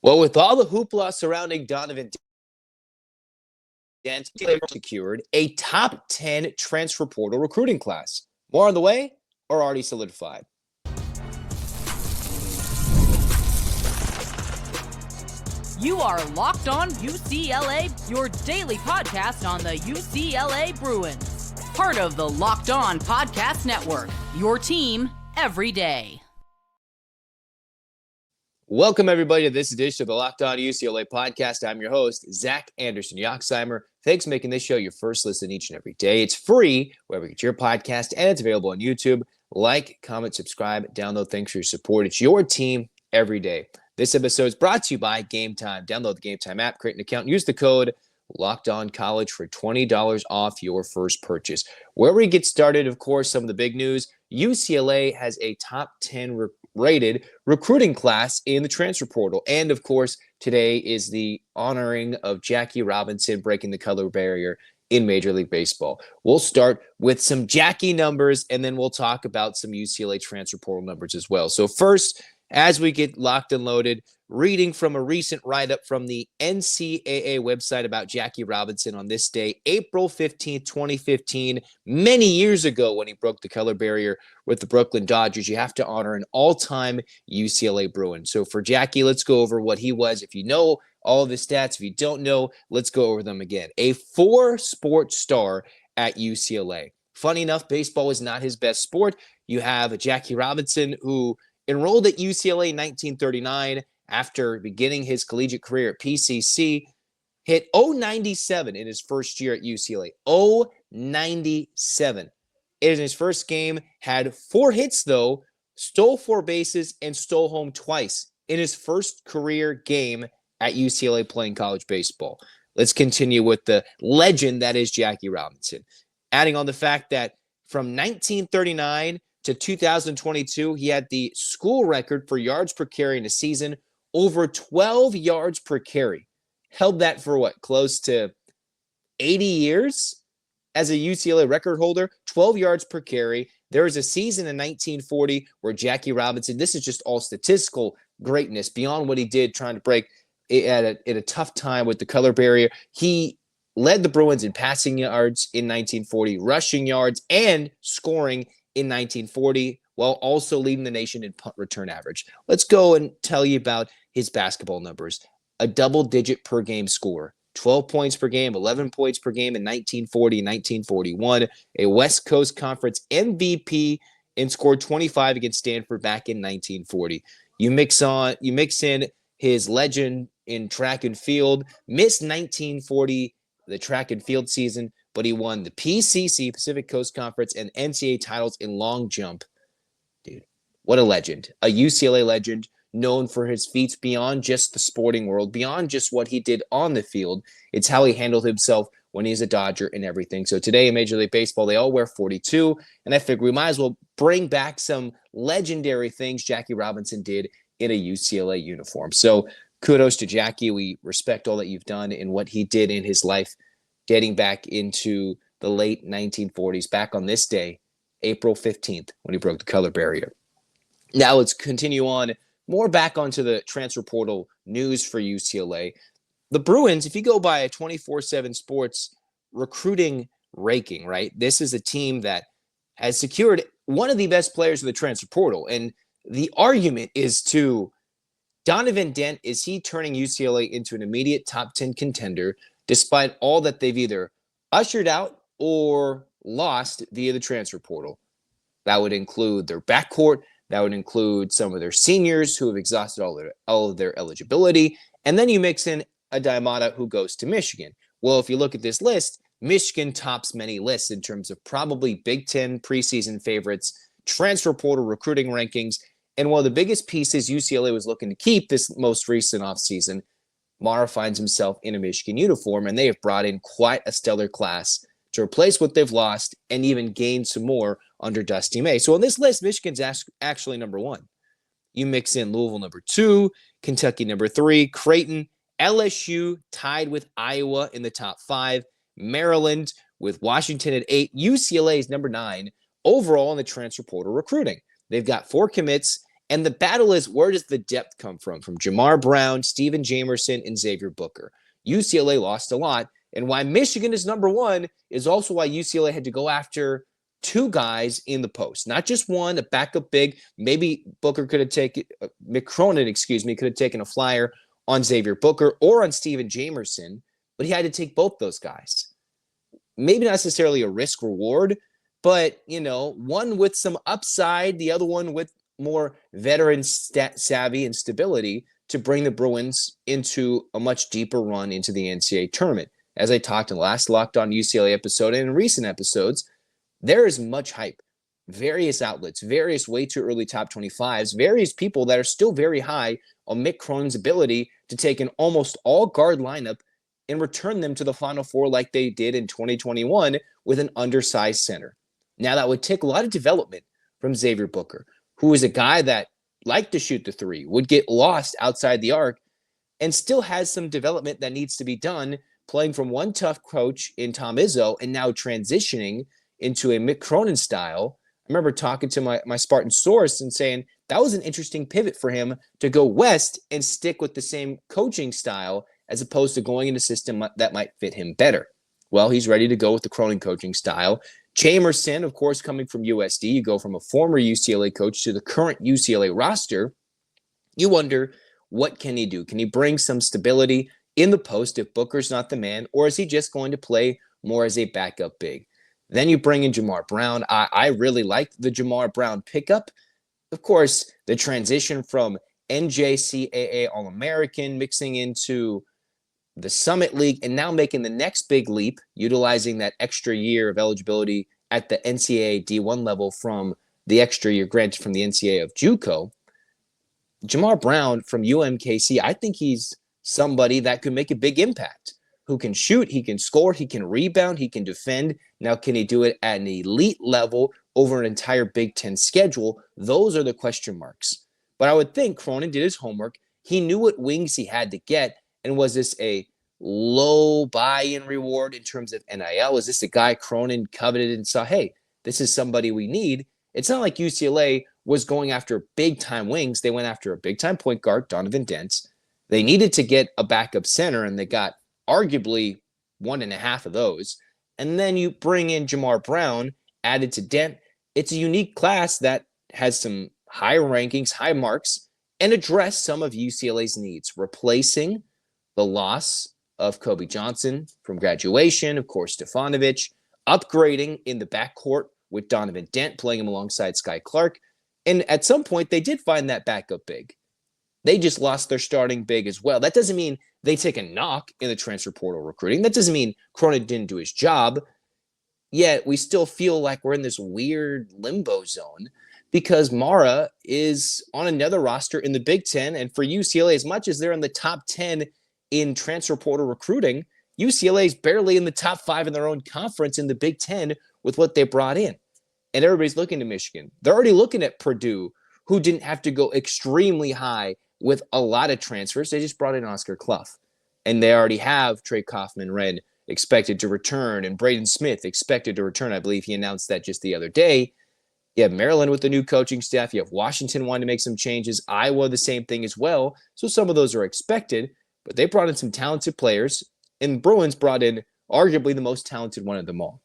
Well, with all the hoopla surrounding Donovan Dent, secured a top 10 transfer portal recruiting class. More on the way or already solidified? You are Locked On UCLA, your daily podcast on the UCLA Bruins. Part of the Locked On Podcast Network, your team every day. Welcome, everybody, to this edition of the Locked On UCLA podcast. I'm your host, Zach Anderson-Yoxsimer. Thanks for making this show your first listen each and every day. It's free wherever you get your podcast, and it's available on YouTube. Like, comment, subscribe, download. Thanks for your support. It's your team every day. This episode is brought to you by Game Time. Download the Game Time app, create an account, and use the code LOCKEDONCollege for $20 off your first purchase. Where we get started, of course, some of the big news. UCLA has a top 10 rated recruiting class in the transfer portal. And, of course, today is the honoring of Jackie Robinson breaking the color barrier in Major League Baseball. We'll start with some Jackie numbers, and then we'll talk about some UCLA transfer portal numbers as well. So first, as we get locked and loaded, reading from a recent write-up from the NCAA website about Jackie Robinson on this day, April 15th, 2015, many years ago when he broke the color barrier with the Brooklyn Dodgers. You have to honor an all-time UCLA Bruin. So for Jackie, let's go over what he was. If you know all of his stats, if you don't know, let's go over them again. A four-sport star at UCLA. Funny enough, baseball was not his best sport. You have a Jackie Robinson who enrolled at UCLA in 1939 after beginning his collegiate career at PCC, hit .097 in his first year at UCLA. .097. In his first game, had 4 hits, though, stole 4 bases, and stole home twice in his first career game at UCLA playing college baseball. Let's continue with the legend that is Jackie Robinson. Adding on the fact that from 1939 to 2022, he had the school record for yards per carry in a season, over 12 yards per carry. Held that for what, close to 80 years as a UCLA record holder, 12 yards per carry. There was a season in 1940 where Jackie Robinson, this is just all statistical greatness beyond what he did trying to break at a tough time with the color barrier. He led the Bruins in passing yards in 1940, rushing yards, and scoring in 1940, while also leading the nation in punt return average. Let's go and tell you about his basketball numbers. A double-digit per game score, 12 points per game, 11 points per game in 1940 and 1941, a West Coast Conference MVP, and scored 25 against Stanford back in 1940. You mix in his legend in track and field, missed 1940, the track and field season, but he won the PCC, Pacific Coast Conference, and NCAA titles in long jump. Dude, what a legend. A UCLA legend known for his feats beyond just the sporting world, beyond just what he did on the field. It's how he handled himself when he's a Dodger and everything. So today in Major League Baseball, they all wear 42, and I figure we might as well bring back some legendary things Jackie Robinson did in a UCLA uniform. So kudos to Jackie. We respect all that you've done and what he did in his life, getting back into the late 1940s, back on this day, April 15th, when he broke the color barrier. Now let's continue on more back onto the transfer portal news for UCLA. The Bruins, if you go by a 24/7 Sports recruiting ranking, right, this is a team that has secured one of the best players in the transfer portal. And the argument is to Donovan Dent, is he turning UCLA into an immediate top 10 contender despite all that they've either ushered out or lost via the transfer portal? That would include their backcourt. That would include some of their seniors who have exhausted all of their eligibility. And then you mix in a Diamata who goes to Michigan. Well, if you look at this list, Michigan tops many lists in terms of probably Big Ten preseason favorites, transfer portal recruiting rankings, and one of the biggest pieces UCLA was looking to keep this most recent offseason, Mara finds himself in a Michigan uniform, and they have brought in quite a stellar class to replace what they've lost and even gain some more under Dusty May. So on this list, Michigan's actually number 1. You mix in Louisville number 2, Kentucky number 3, Creighton, LSU tied with Iowa in the top 5, Maryland with Washington at 8, UCLA is number 9 overall in the transfer portal recruiting. They've got 4 commits And the battle is, where does the depth come from? From Jamar Brown, Steven Jamerson, and Xavier Booker. UCLA lost a lot. And why Michigan is number one is also why UCLA had to go after two guys in the post, not just one, a backup big. Maybe Booker could have taken, Mick Cronin, could have taken a flyer on Xavier Booker or on Steven Jamerson, but he had to take both those guys. Maybe not necessarily a risk reward, but, one with some upside, the other one with more veteran savvy and stability to bring the Bruins into a much deeper run into the NCAA tournament. As I talked in the last Locked On UCLA episode and in recent episodes, there is much hype. Various outlets, various way too early top 25s, various people that are still very high on Mick Cronin's ability to take an almost all guard lineup and return them to the Final Four like they did in 2021 with an undersized center. Now, that would take a lot of development from Xavier Booker, who is a guy that liked to shoot the three, would get lost outside the arc, and still has some development that needs to be done, playing from one tough coach in Tom Izzo and now transitioning into a Mick Cronin style. I remember talking to my Spartan source and saying that was an interesting pivot for him to go west and stick with the same coaching style as opposed to going in a system that might fit him better. Well, he's ready to go with the Cronin coaching style. Jamerson, of course, coming from USD, you go from a former UCLA coach to the current UCLA roster. You wonder, what can he do? Can he bring some stability in the post if Booker's not the man, or is he just going to play more as a backup big? Then you bring in Jamar Brown. I really liked the Jamar Brown pickup. Of course, the transition from NJCAA All-American mixing into the Summit League and now making the next big leap, utilizing that extra year of eligibility at the NCAA D1 level from the extra year granted from the NCAA of JUCO. Jamar Brown from UMKC, I think he's somebody that could make a big impact, who can shoot, he can score, he can rebound, he can defend. Now, can he do it at an elite level over an entire Big Ten schedule? Those are the question marks. But I would think Cronin did his homework. He knew what wings he had to get. And was this a low buy-in reward in terms of NIL? Was this a guy Cronin coveted and saw, hey, this is somebody we need? It's not like UCLA was going after big-time wings. They went after a big-time point guard, Donovan Dent. They needed to get a backup center, and they got arguably 1.5 of those. And then you bring in Jamar Brown, added to Dent. It's a unique class that has some high rankings, high marks, and address some of UCLA's needs, replacing the loss of Kobe Johnson from graduation, of course, Stefanovic, upgrading in the backcourt with Donovan Dent, playing him alongside Sky Clark. And at some point, they did find that backup big. They just lost their starting big as well. That doesn't mean they take a knock in the transfer portal recruiting. That doesn't mean Cronin didn't do his job. Yet we still feel like we're in this weird limbo zone because Mara is on another roster in the Big Ten. And for UCLA, as much as they're in the top 10 in transfer portal recruiting, UCLA is barely in the top 5 in their own conference in the Big Ten with what they brought in. And everybody's looking to Michigan. They're already looking at Purdue, who didn't have to go extremely high with a lot of transfers. They just brought in Oscar Clough. And they already have Trey Kaufman-Renn expected to return and Braden Smith expected to return. I believe he announced that just the other day. You have Maryland with the new coaching staff. You have Washington wanting to make some changes. Iowa, the same thing as well. So some of those are expected. But they brought in some talented players. And Bruins brought in arguably the most talented one of them all.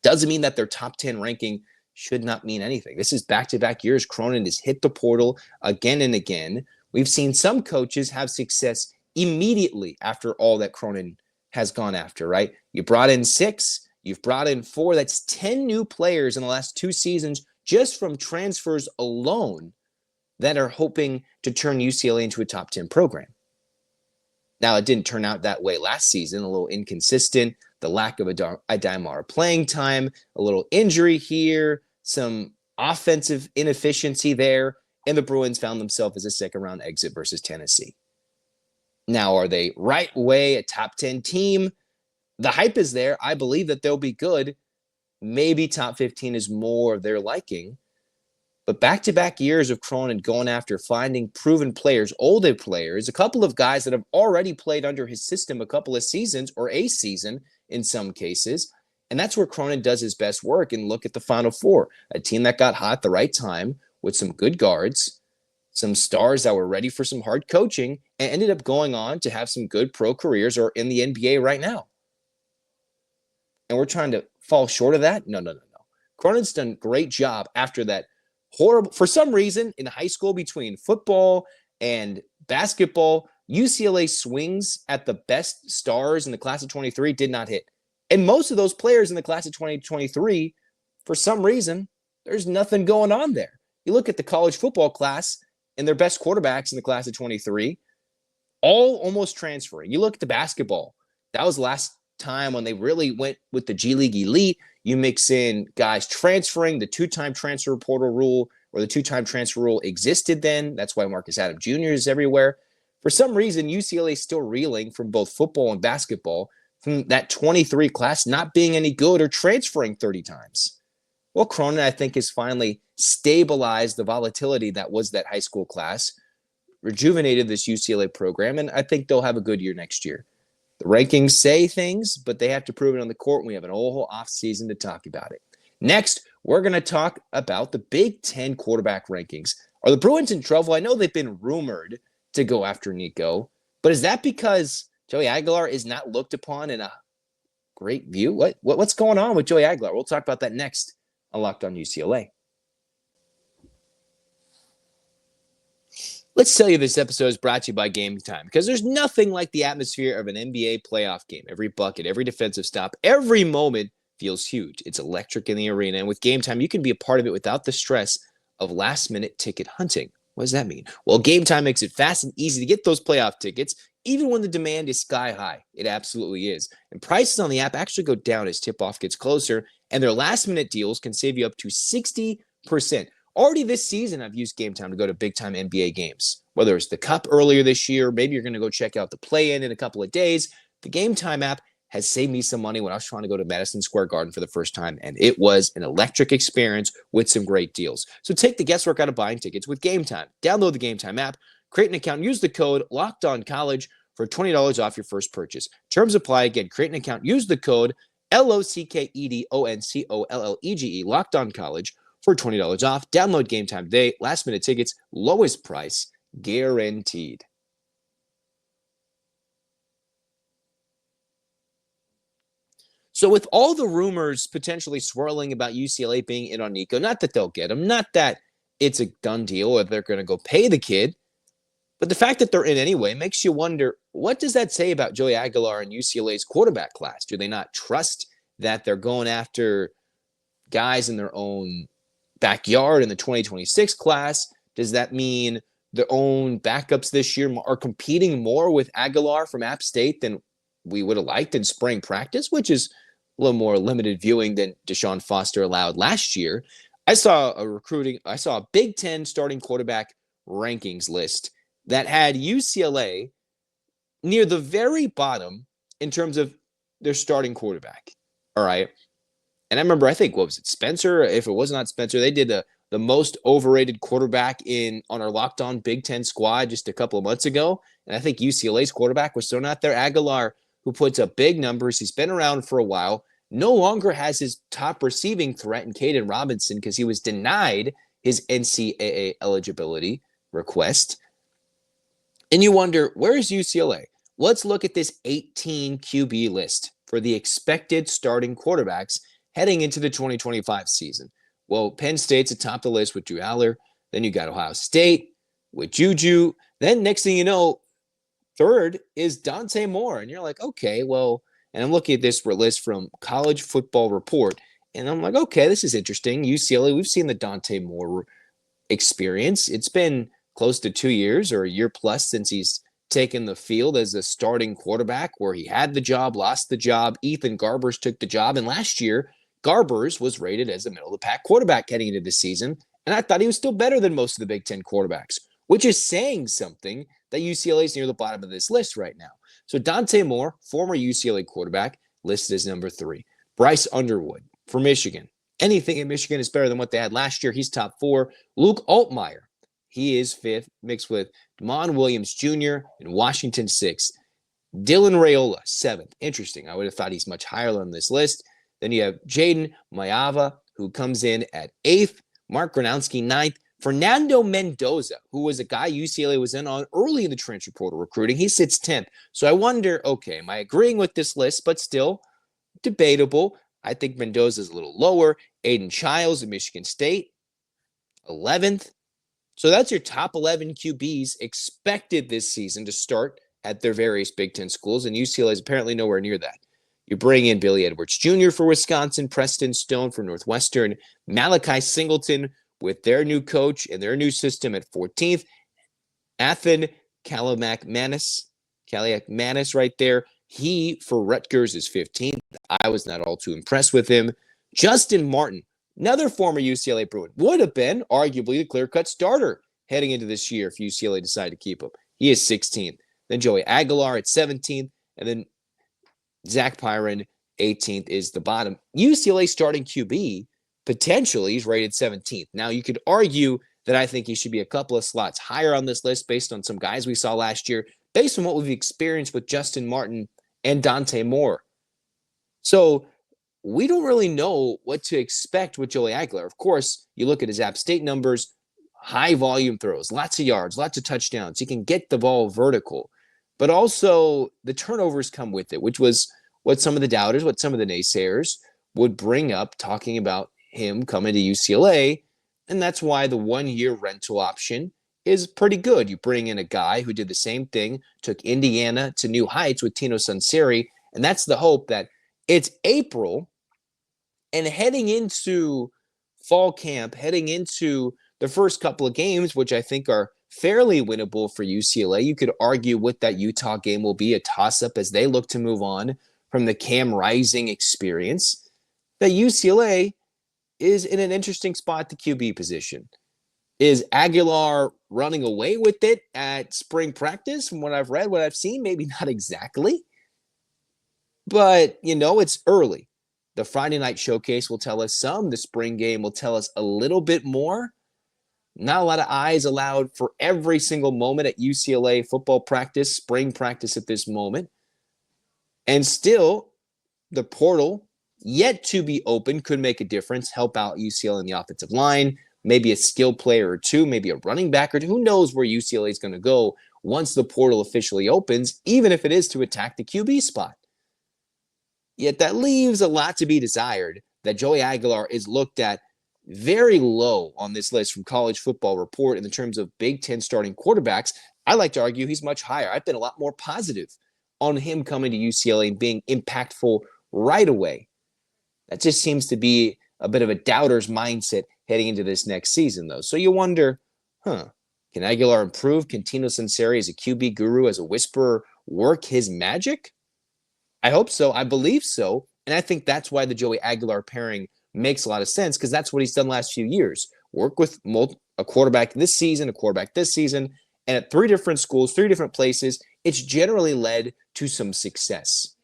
Doesn't mean that their top 10 ranking should not mean anything. This is back-to-back years. Cronin has hit the portal again and again. We've seen some coaches have success immediately after all that Cronin has gone after, right? You brought in 6, you've brought in 4. That's 10 new players in the last 2 seasons just from transfers alone that are hoping to turn UCLA into a top 10 program. Now, it didn't turn out that way last season, a little inconsistent, the lack of a Daimara playing time, a little injury here, some offensive inefficiency there, and the Bruins found themselves as a second-round exit versus Tennessee. Now, are they right away a top 10 team? The hype is there. I believe that they'll be good. Maybe top 15 is more of their liking. But back-to-back years of Cronin going after finding proven players, older players, a couple of guys that have already played under his system a couple of seasons or a season in some cases. And that's where Cronin does his best work. And look at the Final Four, a team that got hot at the right time with some good guards, some stars that were ready for some hard coaching and ended up going on to have some good pro careers or in the NBA right now. And we're trying to fall short of that? No. Cronin's done a great job after that horrible, for some reason, in high school between football and basketball, UCLA swings at the best stars in the class of 23 did not hit. And most of those players in the class of 2023, for some reason, there's nothing going on there. You look at the college football class and their best quarterbacks in the class of 23, all almost transferring. You look at the basketball. That was the last time when they really went with the G League elite. You mix in guys transferring, the two-time transfer portal rule, or the two-time transfer rule existed then. That's why Marcus Adam Jr. is everywhere. For some reason, UCLA is still reeling from both football and basketball from that 23 class not being any good or transferring 30 times. Well, Cronin, I think, has finally stabilized the volatility that was that high school class, rejuvenated this UCLA program, and I think they'll have a good year next year. The rankings say things, but they have to prove it on the court, and we have an whole offseason to talk about it. Next, we're going to talk about the Big Ten quarterback rankings. Are the Bruins in trouble? I know they've been rumored to go after Nico, but is that because Joey Aguilar is not looked upon in a great view? What's going on with Joey Aguilar? We'll talk about that next on Locked On UCLA. Let's tell you this episode is brought to you by Game Time, because there's nothing like the atmosphere of an NBA playoff game. Every bucket, every defensive stop, every moment feels huge. It's electric in the arena, and with Game Time, you can be a part of it without the stress of last-minute ticket hunting. What does that mean? Well, Game Time makes it fast and easy to get those playoff tickets, even when the demand is sky high. It absolutely is. And prices on the app actually go down as tip-off gets closer, and their last-minute deals can save you up to 60%. Already this season, I've used Game Time to go to big-time NBA games. Whether it's the Cup earlier this year, maybe you're going to go check out the play-in a couple of days. The Game Time app has saved me some money when I was trying to go to Madison Square Garden for the first time, and it was an electric experience with some great deals. So take the guesswork out of buying tickets with Game Time. Download the Game Time app, create an account, use the code LOCKEDONCollege for $20 off your first purchase. Terms apply. Again, create an account, use the code LOCKEDONCOLLEGE, LOCKEDONCollege, for $20 off. Download Game Time today. Last minute tickets, lowest price guaranteed. So with all the rumors potentially swirling about UCLA being in on Nico, not that they'll get him, not that it's a done deal or they're going to go pay the kid, but the fact that they're in anyway makes you wonder, what does that say about Joey Aguilar and UCLA's quarterback class? Do they not trust that they're going after guys in their own backyard in the 2026 class? Does that mean their own backups this year are competing more with Aguilar from App State than we would have liked in spring practice, which is a little more limited viewing than Deshaun Foster allowed last year? I saw a Big Ten starting quarterback rankings list that had UCLA near the very bottom in terms of their starting quarterback. All right. And I remember, I think, what was it, Spencer? If it was not Spencer, they did the most overrated quarterback on our Locked On Big Ten squad just a couple of months ago. And I think UCLA's quarterback was still not there. Aguilar, who puts up big numbers. He's been around for a while. No longer has his top receiving threat in Caden Robinson because he was denied his NCAA eligibility request. And you wonder, where is UCLA? Let's look at this 18 QB list for the expected starting quarterbacks heading into the 2025 season. Well, Penn State's atop the list with Drew Aller. Then you got Ohio State with Juju. Then next thing you know, third is Dante Moore. And you're like, okay, well, and I'm looking at this list from College Football Report. And I'm like, okay, this is interesting. UCLA, we've seen the Dante Moore experience. It's been close to 2 years or a year plus since he's taken the field as a starting quarterback, where he had the job, lost the job. Ethan Garbers took the job. And last year, Garbers was rated as a middle-of-the-pack quarterback heading into the season, and I thought he was still better than most of the Big Ten quarterbacks, which is saying something that UCLA is near the bottom of this list right now. So Dante Moore, former UCLA quarterback, listed as number 3. Bryce Underwood for Michigan. Anything in Michigan is better than what they had last year. He's top 4. Luke Altmaier, he is 5th, mixed with Damon Williams Jr. and Washington 6th. Dylan Raiola, 7th. Interesting. I would have thought he's much higher on this list. Then you have Jaden Mayava, who comes in at 8th. Mark Gronowski, 9th. Fernando Mendoza, who was a guy UCLA was in on early in the transfer portal recruiting, he sits 10th. So I wonder, okay, am I agreeing with this list, but still debatable? I think Mendoza's a little lower. Aiden Childs at Michigan State, 11th. So that's your top 11 QBs expected this season to start at their various Big Ten schools, and UCLA is apparently nowhere near that. You bring in Billy Edwards Jr. for Wisconsin, Preston Stone for Northwestern, Malachi Singleton with their new coach and their new system at 14th, Athan Kaliakmanis right there. He, for Rutgers, is 15th. I was not all too impressed with him. Justin Martin, another former UCLA Bruin, would have been arguably the clear-cut starter heading into this year if UCLA decided to keep him. He is 16th. Then Joey Aguilar at 17th, and then Zach Pyron, 18th, is the bottom. UCLA starting QB, potentially, is rated 17th. Now, you could argue that I think he should be a couple of slots higher on this list based on some guys we saw last year, based on what we've experienced with Justin Martin and Dante Moore. So we don't really know what to expect with Joey Aguilar. Of course, you look at his App State numbers, high volume throws, lots of yards, lots of touchdowns. He can get the ball vertical, but also the turnovers come with it, which was what some of the doubters, what some of the naysayers would bring up talking about him coming to UCLA. And that's why the 1-year rental option is pretty good. You bring in a guy who did the same thing, took Indiana to new heights with Tino Sunseri, and that's the hope that it's April and heading into fall camp, heading into the first couple of games, which I think are fairly winnable for UCLA. You could argue with that Utah game will be a toss-up as they look to move on from the Cam Rising experience, that UCLA is in an interesting spot at the QB position. Is Aguilar running away with it at spring practice? From what I've read, what I've seen, maybe not exactly. But, it's early. The Friday night showcase will tell us some. The spring game will tell us a little bit more. Not a lot of eyes allowed for every single moment at UCLA football practice, spring practice at this moment. And still, the portal, yet to be open, could make a difference, help out UCLA in the offensive line, maybe a skill player or two, maybe a running back or two. Who knows where UCLA is going to go once the portal officially opens, even if it is to attack the QB spot. Yet that leaves a lot to be desired, that Joey Aguilar is looked at very low on this list from College Football Report in the terms of Big Ten starting quarterbacks. I like to argue he's much higher. I've been a lot more positive on him coming to UCLA and being impactful right away. That just seems to be a bit of a doubter's mindset heading into this next season, though. So you wonder, can Aguilar improve? Can Tino Sunseri as a QB guru, as a whisperer, work his magic? I hope so. I believe so. And I think that's why the Joey Aguilar pairing makes a lot of sense, because that's what he's done last few years. Work with a quarterback this season, a quarterback this season, and at 3 different schools, 3 different places, it's generally led to some success.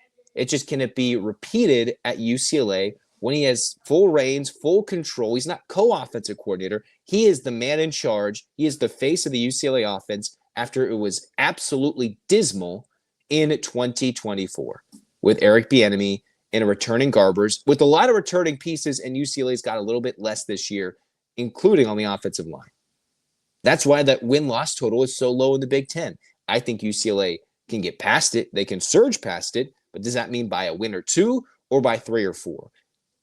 Can it be repeated at UCLA when he has full reins, full control? He's not co-offensive coordinator. He is the man in charge. He is the face of the UCLA offense after it was absolutely dismal in 2024 with Eric Bieniemy and a returning Garbers, with a lot of returning pieces, and UCLA's got a little bit less this year, including on the offensive line. That's why that win-loss total is so low in the Big Ten. I think UCLA can get past it. They can surge past it, but does that mean by a win or 2 or by 3 or 4?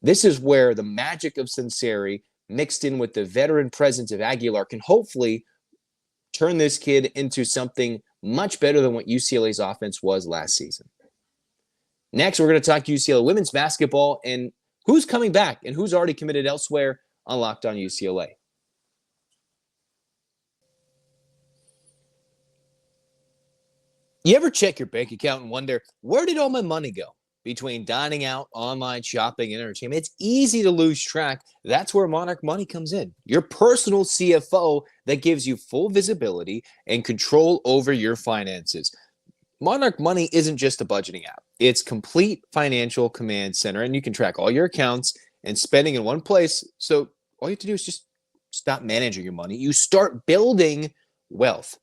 This is where the magic of Sunseri mixed in with the veteran presence of Aguilar can hopefully turn this kid into something much better than what UCLA's offense was last season. Next, we're going to talk UCLA women's basketball and who's coming back and who's already committed elsewhere on Locked On UCLA. You ever check your bank account and wonder, where did all my money go? Between dining out, online shopping, and entertainment, it's easy to lose track. That's where Monarch Money comes in. Your personal CFO that gives you full visibility and control over your finances. Monarch Money isn't just a budgeting app. It's complete financial command center, and you can track all your accounts and spending in one place. So all you have to do is just stop managing your money. You start building wealth.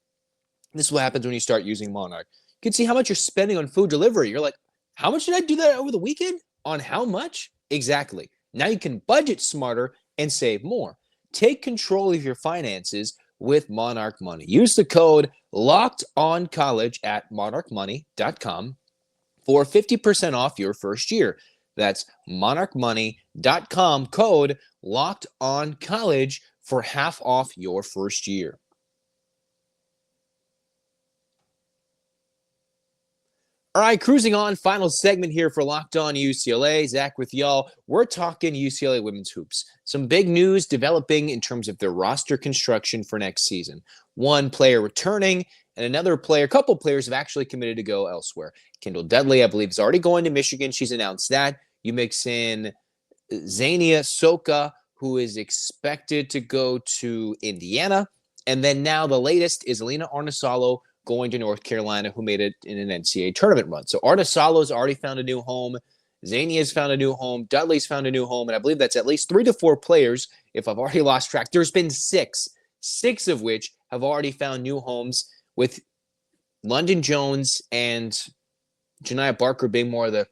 This is what happens when you start using Monarch. You can see how much you're spending on food delivery. You're like, how much did I do that over the weekend? On how much? Exactly. Now you can budget smarter and save more. take control of your finances with Monarch Money. Use the code LOCKEDONCOLLEGE at monarchmoney.com for 50% off your first year. That's monarchmoney.com, code LOCKEDONCOLLEGE for half off your first year. All right, cruising on, final segment here for Locked On UCLA. Zach with y'all. We're talking UCLA women's hoops. Some big news developing in terms of their roster construction for next season. One player returning, and a couple players have actually committed to go elsewhere. Kendall Dudley, I believe, is already going to Michigan. She's announced that. You mix in Zania Soka, who is expected to go to Indiana. And then now the latest is Alina Arnesalo going to North Carolina, who made it in an NCAA tournament run. So Arnesalo's already found a new home. Zania's found a new home. Dudley's found a new home. And I believe that's at least 3 to 4 players, if I've already lost track. There's been 6 of which have already found new homes, with London Jones and Janiah Barker being more of the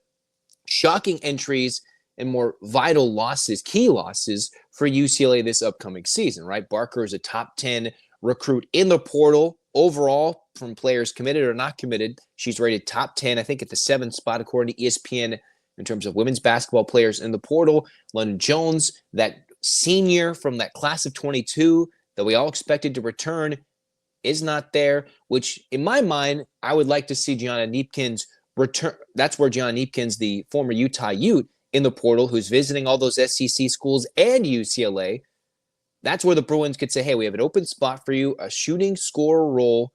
shocking entries and more vital losses, key losses for UCLA this upcoming season, right? Barker is a top 10 recruit in the portal overall from players committed or not committed. She's rated top 10, I think, at the 7th spot, according to ESPN, in terms of women's basketball players in the portal. London Jones, that senior from that class of 22 that we all expected to return, is not there, which in my mind, I would like to see Gianna Neepkins return. That's where Gianna Neepkins, the former Utah Ute in the portal, who's visiting all those SEC schools and UCLA, that's where the Bruins could say, hey, we have an open spot for you, a shooting scorer role,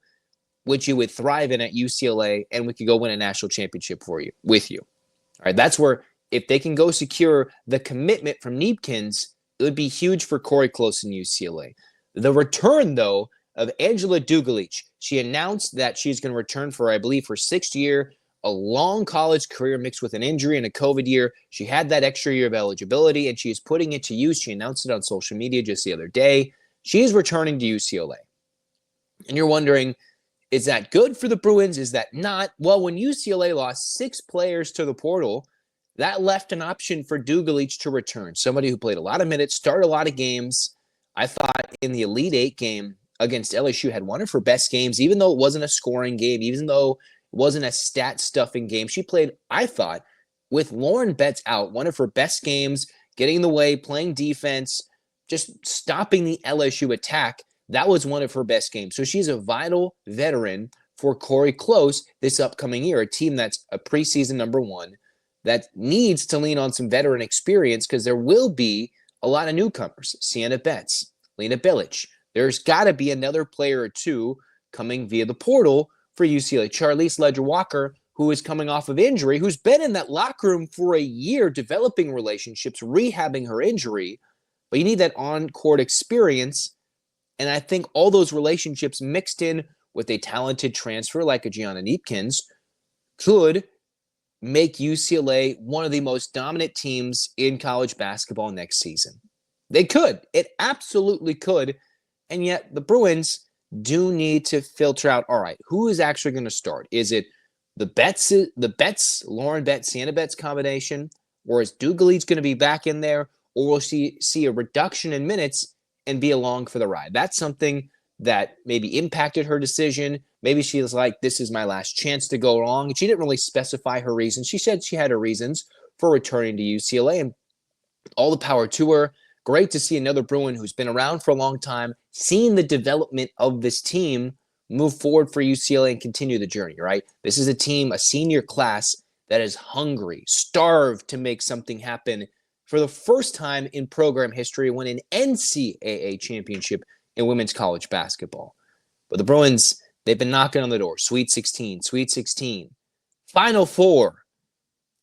which you would thrive in at UCLA, and we could go win a national championship with you. All right, that's where, if they can go secure the commitment from Neepkins, it would be huge for Corey Close in UCLA. The return, though, of Angela Dugalic. She announced that she's going to return for, I believe, her 6th year, a long college career mixed with an injury and a COVID year. She had that extra year of eligibility, and she is putting it to use. She announced it on social media just the other day. She is returning to UCLA. And you're wondering, is that good for the Bruins? Is that not? Well, when UCLA lost 6 players to the portal, that left an option for Dugalic to return. Somebody who played a lot of minutes, started a lot of games. I thought in the Elite 8 game against LSU had one of her best games, even though it wasn't a scoring game, even though it wasn't a stat-stuffing game. She played, I thought, with Lauren Betts out, one of her best games, getting in the way, playing defense, just stopping the LSU attack. That was one of her best games. So she's a vital veteran for Corey Close this upcoming year, a team that's a preseason number 1 that needs to lean on some veteran experience, because there will be a lot of newcomers. Sienna Betts, Lena Bilic. There's got to be another player or two coming via the portal for UCLA. Charlize Ledger-Walker, who is coming off of injury, who's been in that locker room for a year, developing relationships, rehabbing her injury. But you need that on-court experience. And I think all those relationships mixed in with a talented transfer like a Gianna Neepkins could make UCLA one of the most dominant teams in college basketball next season. They could. It absolutely could. And yet the Bruins do need to filter out, all right, who is actually going to start? Is it the Betts, Lauren Betts, Sienna Betts combination, or is Dugalic going to be back in there, or will she see a reduction in minutes and be along for the ride? That's something that maybe impacted her decision. Maybe she was like, this is my last chance to go wrong. And she didn't really specify her reasons. She said she had her reasons for returning to UCLA, and all the power to her. Great to see another Bruin who's been around for a long time, seeing the development of this team move forward for UCLA and continue the journey, right? This is a team, a senior class that is hungry, starved to make something happen for the first time in program history, win an NCAA championship in women's college basketball. But the Bruins, they've been knocking on the door. Sweet 16, Final Four.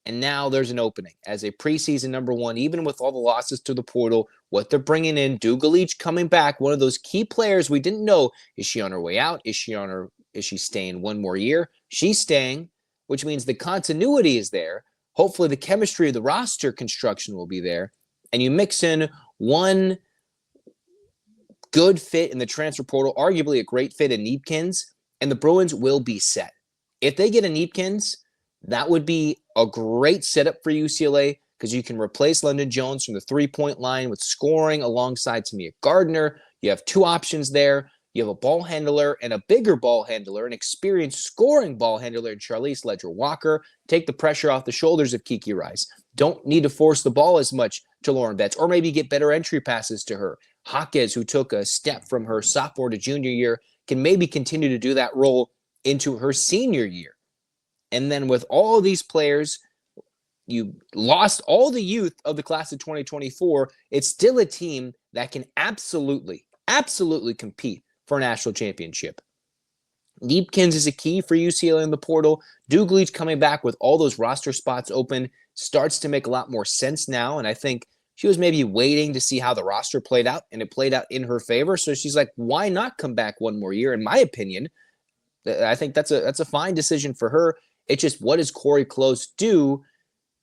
And now there's an opening as a preseason number 1, even with all the losses to the portal, what they're bringing in, Dugalic coming back, one of those key players we didn't know. Is she on her way out? Is she staying one more year? She's staying, which means the continuity is there. Hopefully the chemistry of the roster construction will be there. And you mix in one good fit in the transfer portal, arguably a great fit in Neepkins, and the Bruins will be set. If they get a Neepkins, that would be a great setup for UCLA because you can replace London Jones from the three-point line with scoring alongside Tamia Gardner. You have two options there. You have a ball handler and a bigger ball handler, an experienced scoring ball handler in Charlize Ledger-Walker. Take the pressure off the shoulders of Kiki Rice. Don't need to force the ball as much to Lauren Betts, or maybe get better entry passes to her. Jaquez, who took a step from her sophomore to junior year, can maybe continue to do that role into her senior year. And then with all of these players, you lost all the youth of the class of 2024. It's still a team that can absolutely compete for a national championship. Neepkins is a key for UCLA in the portal. Dugalic coming back with all those roster spots open starts to make a lot more sense now. And I think she was maybe waiting to see how the roster played out, and it played out in her favor. So she's like, why not come back one more year? In my opinion, I think that's a fine decision for her. It's just, what does Corey Close do?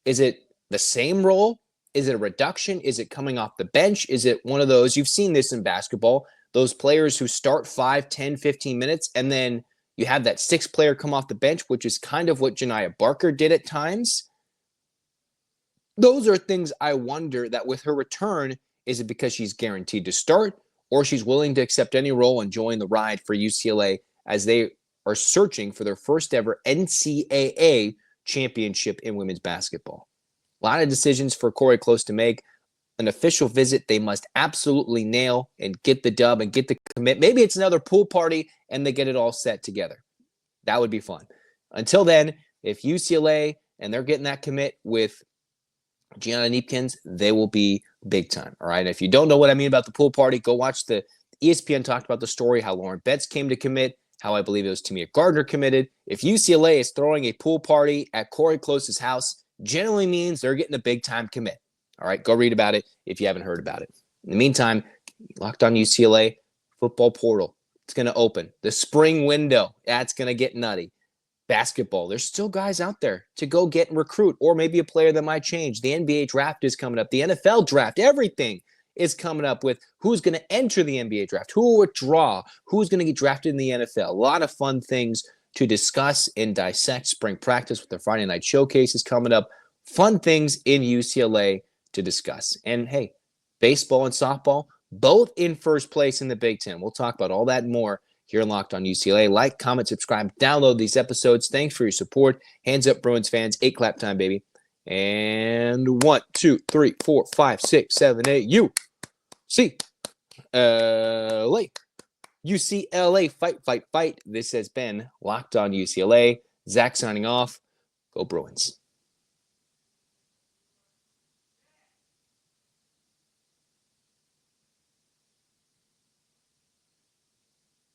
Is it the same role? Is it a reduction? Is it coming off the bench? Is it one of those, you've seen this in basketball, those players who start 5, 10, 15 minutes, and then you have that sixth player come off the bench, which is kind of what Janiah Barker did at times. Those are things I wonder that with her return, is it because she's guaranteed to start, or she's willing to accept any role and join the ride for UCLA as they are searching for their first ever NCAA championship in women's basketball. A lot of decisions for Corey Close to make. An official visit they must absolutely nail and get the dub and get the commit. Maybe it's another pool party and they get it all set together. That would be fun. Until then, if UCLA and they're getting that commit with Gianna Neepkins, they will be big time. All right. If you don't know what I mean about the pool party, go watch the ESPN talked about the story, how Lauren Betts came to commit, how I believe it was Tamia Gardner committed. If UCLA is throwing a pool party at Corey Close's house, generally means they're getting a big time commit. All right, go read about it if you haven't heard about it. In the meantime, Locked On UCLA football portal. It's going to open. The spring window, that's going to get nutty. Basketball, there's still guys out there to go get and recruit, or maybe a player that might change. The NBA draft is coming up. The NFL draft, everything is coming up with who's going to enter the NBA draft, who will withdraw, who's going to get drafted in the NFL. A lot of fun things to discuss and dissect. Spring practice with the Friday night showcase is coming up. Fun things in UCLA to discuss. And hey, baseball and softball, both in first place in the Big Ten. We'll talk about all that and more here in Locked On UCLA. Like, comment, subscribe, download these episodes. Thanks for your support. Hands up, Bruins fans. 8 clap time, baby. And 1, 2, 3, 4, 5, 6, 7, 8. UCLA. UCLA. Fight, fight, fight. This has been Locked On UCLA. Zach signing off. Go Bruins.